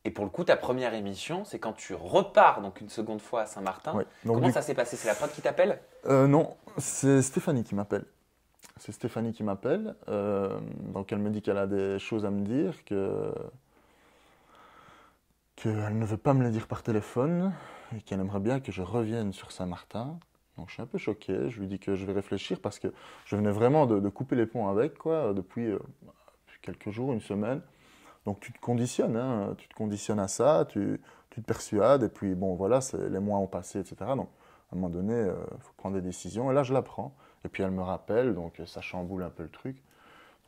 Et pour le coup, ta première émission, c'est quand tu repars donc une seconde fois à Saint-Martin. Ouais. Donc, Comment ça s'est passé? C'est la prod qui t'appelle? non, c'est Stéphanie qui m'appelle. C'est Stéphanie qui m'appelle. Donc elle me dit qu'elle a des choses à me dire, qu'elle ne veut pas me les dire par téléphone et qu'elle aimerait bien que je revienne sur Saint-Martin. Donc je suis un peu choqué. Je lui dis que je vais réfléchir parce que je venais vraiment de couper les ponts avec, quoi, depuis quelques jours, une semaine. Donc tu te conditionnes, hein, tu te conditionnes à ça, tu te persuades, et puis bon voilà, les mois ont passé, etc. Donc à un moment donné, il faut prendre des décisions, et là je la prends. Et puis elle me rappelle, donc ça chamboule un peu le truc.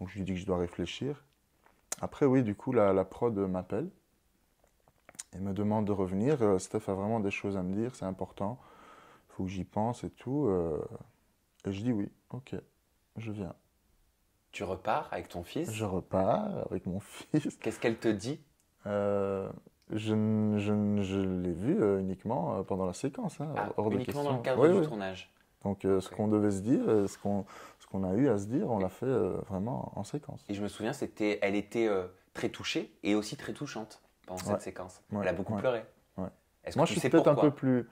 Donc je lui dis que je dois réfléchir. Après oui, du coup la prod m'appelle et me demande de revenir. Steph a vraiment des choses à me dire, c'est important, il faut que j'y pense et tout. Et je dis oui, ok, je viens. Tu repars avec ton Je fils. repars avec mon fils. Qu'est-ce qu'elle te dit? Euh, je l'ai vu uniquement pendant la séquence, hein, Ah, hors de uniquement dans le question. cadre Oui, du oui. tournage. Donc ce Ok. qu'on devait se dire, ce qu'on a eu à se dire, on l'a fait vraiment en séquence. Et je me souviens, elle était très touchée et aussi très touchante pendant Ouais, cette séquence. ouais, Elle a beaucoup ouais, pleuré. ouais. Est-ce que Moi, je tu suis sais peut-être un peu pourquoi? plus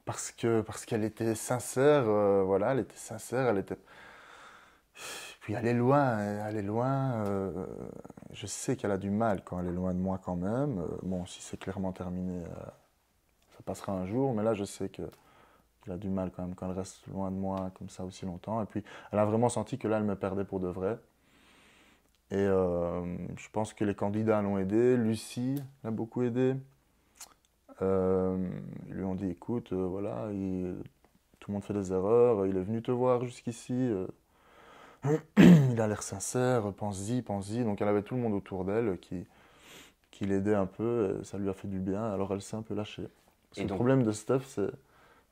parce qu'elle était sincère, voilà, elle était sincère, elle était. Puis elle est loin, hein, elle est loin. Je sais qu'elle a du mal quand elle est loin de moi quand même. Bon, si c'est clairement terminé, ça passera un jour, mais là, je sais que elle a du mal quand même quand elle reste loin de moi comme ça aussi longtemps. Et puis, elle a vraiment senti que là, elle me perdait pour de vrai. Et je pense que les candidats l'ont aidé. Lucie l'a beaucoup aidé. Ils lui ont dit, écoute, voilà, tout le monde fait des erreurs. Il est venu te voir jusqu'ici. Il a l'air sincère. Pense-y, pense-y. Donc, elle avait tout le monde autour d'elle qui l'aidait un peu. Et ça lui a fait du bien. Alors, elle s'est un peu lâchée. Parce Et que le donc, problème de Steph,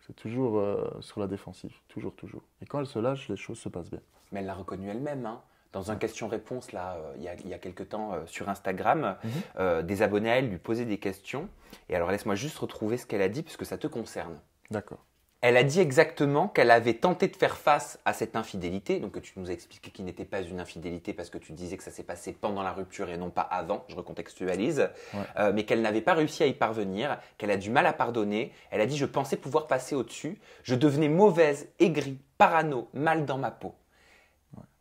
c'est toujours sur la défensive, toujours, toujours. Et quand elle se lâche, les choses se passent bien. mais elle l'a reconnu elle-même, hein. Dans un Ouais. question-réponse, là, il y a quelque temps sur Instagram, Mhm. des abonnés à elle lui posaient des questions. Et alors, laisse-moi juste retrouver ce qu'elle a dit, puisque ça te concerne. D'accord. Elle a dit exactement qu'elle avait tenté de faire face à cette infidélité, donc que tu nous as expliqué qu'il n'était pas une infidélité parce que tu disais que ça s'est passé pendant la rupture et non pas avant, je recontextualise, Ouais. mais qu'elle n'avait pas réussi à y parvenir, qu'elle a du mal à pardonner. Elle a dit: je pensais pouvoir passer au-dessus, je devenais mauvaise, aigrie, parano, mal dans ma peau.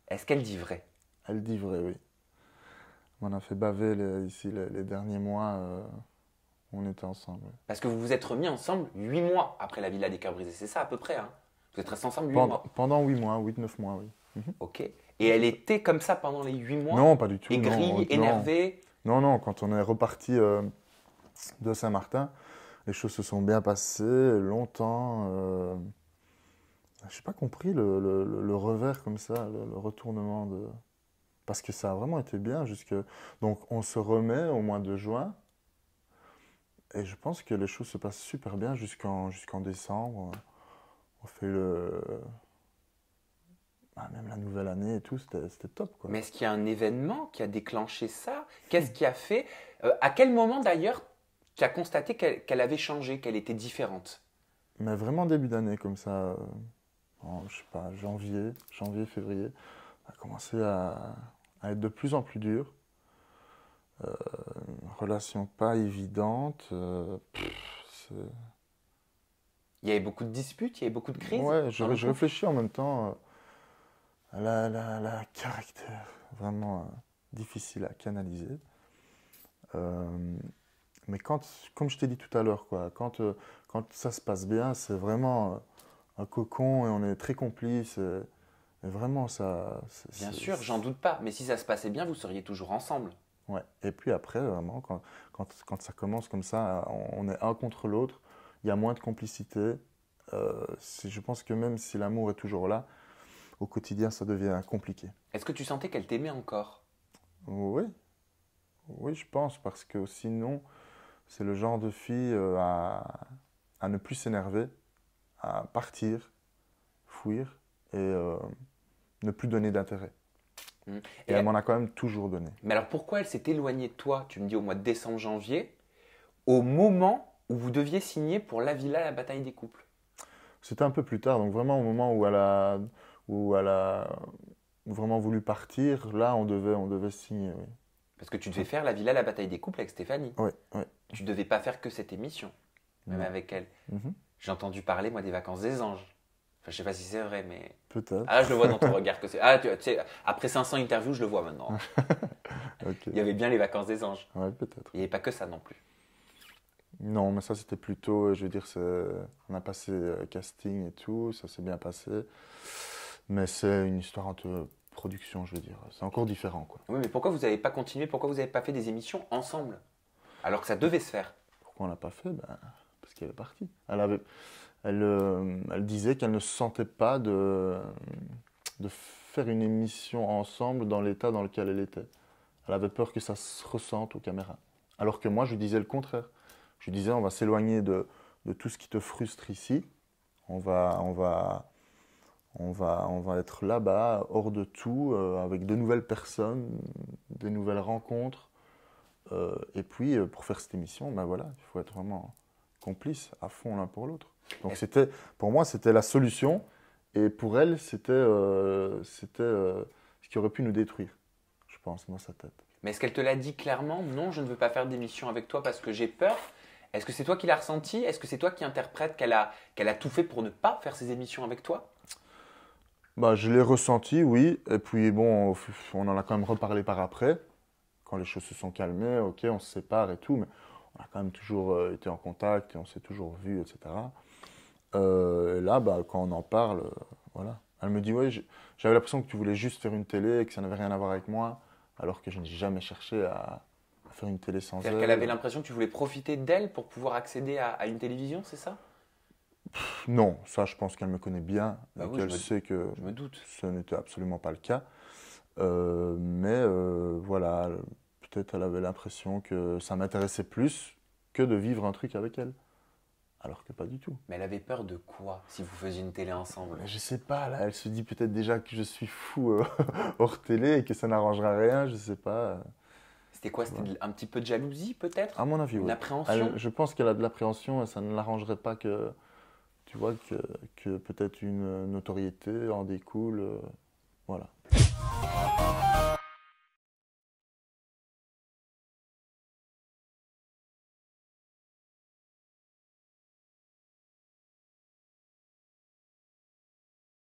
Est-ce qu'elle dit vrai? Elle dit vrai, oui. On a fait baver ici les derniers mois où on était ensemble. Ouais. Parce que vous vous êtes remis ensemble 8 mois après la Villa des Cœurs Brisés, c'est ça à peu près, hein? Vous êtes restés ensemble 8 mois. Pendant 8 mois, 8, 9 mois, oui. Mhm. Ok. Et Oui, elle c'est ça. était comme ça pendant les 8 mois? Non, pas du tout, non. Aigrie, Non, énervée? non, non. Quand on est reparti de Saint-Martin, les choses se sont bien passées longtemps. Je n'ai pas compris le revers comme ça, le retournement de. Parce que ça a vraiment été bien jusque. Donc on se remet au mois de juin. Et je pense que les choses se passent super bien jusqu'en décembre. On fait même la nouvelle année et tout, c'était top, quoi. Mais est-ce qu'il y a un événement qui a déclenché ça? Qu'est-ce qui a fait? À quel moment d'ailleurs tu as constaté qu'elle avait changé, qu'elle était différente? Mais vraiment début d'année, comme ça, je sais pas, janvier, février, ça a commencé à être de plus en plus dur. Relation pas évidente. Il y avait beaucoup de disputes, il y avait beaucoup de crises Ouais, dans le je couple? réfléchis en même temps à la caractère vraiment difficile à canaliser. Euh, Mais comme je t'ai dit tout à l'heure, quoi, quand ça se passe bien, c'est vraiment un cocon et on est très complices. Et vraiment, ça. Bien sûr, j'en doute pas. Mais si ça se passait bien, vous seriez toujours ensemble. Ouais. Et puis après, vraiment, quand ça commence comme ça, on est un contre l'autre, il y a moins de complicité. Je pense que même si l'amour est toujours là, au quotidien, ça devient compliqué. Est-ce que tu sentais qu'elle t'aimait encore? Oui, oui, je pense, parce que sinon, c'est le genre de fille à ne plus s'énerver, à partir, fuir et ne plus donner d'intérêt. Hmm. Et elle m'en a quand même toujours donné. Mais alors pourquoi elle s'est éloignée de toi, tu me dis au mois de décembre, janvier, au moment où vous deviez signer pour la villa, la bataille des couples? C'était un peu plus tard, donc vraiment au moment où elle a vraiment voulu partir, là on devait signer, oui. Parce que tu devais faire la villa, la bataille des couples avec Stéphanie. Oui, oui. Tu devais pas faire que cette émission, même Non. avec elle. Mhm. J'ai entendu parler, moi, des vacances des anges. Enfin, je sais pas si c'est vrai, mais... Peut-être. Ah, je le vois dans ton regard que c'est... Ah, tu sais, après 500 interviews, je le vois maintenant. Ok. Il y avait bien les vacances des anges. Ouais, peut-être. Il n'y avait pas que ça non plus. Non, mais ça c'était plutôt, je veux dire, on a passé casting et tout, ça s'est bien passé. Mais c'est une histoire entre production, je veux dire. C'est encore différent, quoi. Oui, mais pourquoi vous n'avez pas continué? Pourquoi vous n'avez pas fait des émissions ensemble? Alors que ça devait se faire. Pourquoi on l'a pas fait? Ben, parce qu'elle est partie. Elle disait qu'elle ne se sentait pas de faire une émission ensemble dans l'état dans lequel elle était. Elle avait peur que ça se ressente aux caméras. Alors que moi, je lui disais le contraire. Je lui disais, on va s'éloigner de tout ce qui te frustre ici. On va être là-bas, hors de tout, avec de nouvelles personnes, des nouvelles rencontres. Et puis, pour faire cette émission, ben voilà, il faut être vraiment complice, à fond l'un pour l'autre. Donc pour moi, c'était la solution. Et pour elle, c'était ce qui aurait pu nous détruire, je pense, dans sa tête. Mais est-ce qu'elle te l'a dit clairement? Non, je ne veux pas faire d'émission avec toi parce que j'ai peur. Est-ce que c'est toi qui l'as ressenti? Est-ce que c'est toi qui interprètes qu'elle a tout fait pour ne pas faire ces émissions avec toi? Bah, je l'ai ressenti, oui. Et puis bon, on en a quand même reparlé par après. Quand les choses se sont calmées, ok, on se sépare et tout, mais on a quand même toujours été en contact et on s'est toujours vus, etc. Et là, bah, quand on en parle, voilà. Elle me dit, ouais, j'avais l'impression que tu voulais juste faire une télé et que ça n'avait rien à voir avec moi, alors que je n'ai jamais cherché à faire une télé sans C'est-à-dire elle. qu'elle avait l'impression que tu voulais profiter d'elle pour pouvoir accéder à une télévision, c'est ça? Non, ça, je pense qu'elle me connaît bien Bah et oui, qu'elle sait que Je me doute. ce n'était absolument pas le cas. Mais voilà, peut-être elle avait l'impression que ça m'intéressait plus que de vivre un truc avec elle. Alors que pas du tout. Mais elle avait peur de quoi si vous faisiez une télé ensemble? Je sais pas, là, elle se dit peut-être déjà que je suis fou hors télé et que ça n'arrangera rien, je sais pas. C'était quoi? C'était un petit peu de jalousie peut-être? À mon avis, Une oui. appréhension? Je pense qu'elle a de l'appréhension et ça ne l'arrangerait pas que, tu vois, que peut-être une notoriété en découle. Voilà.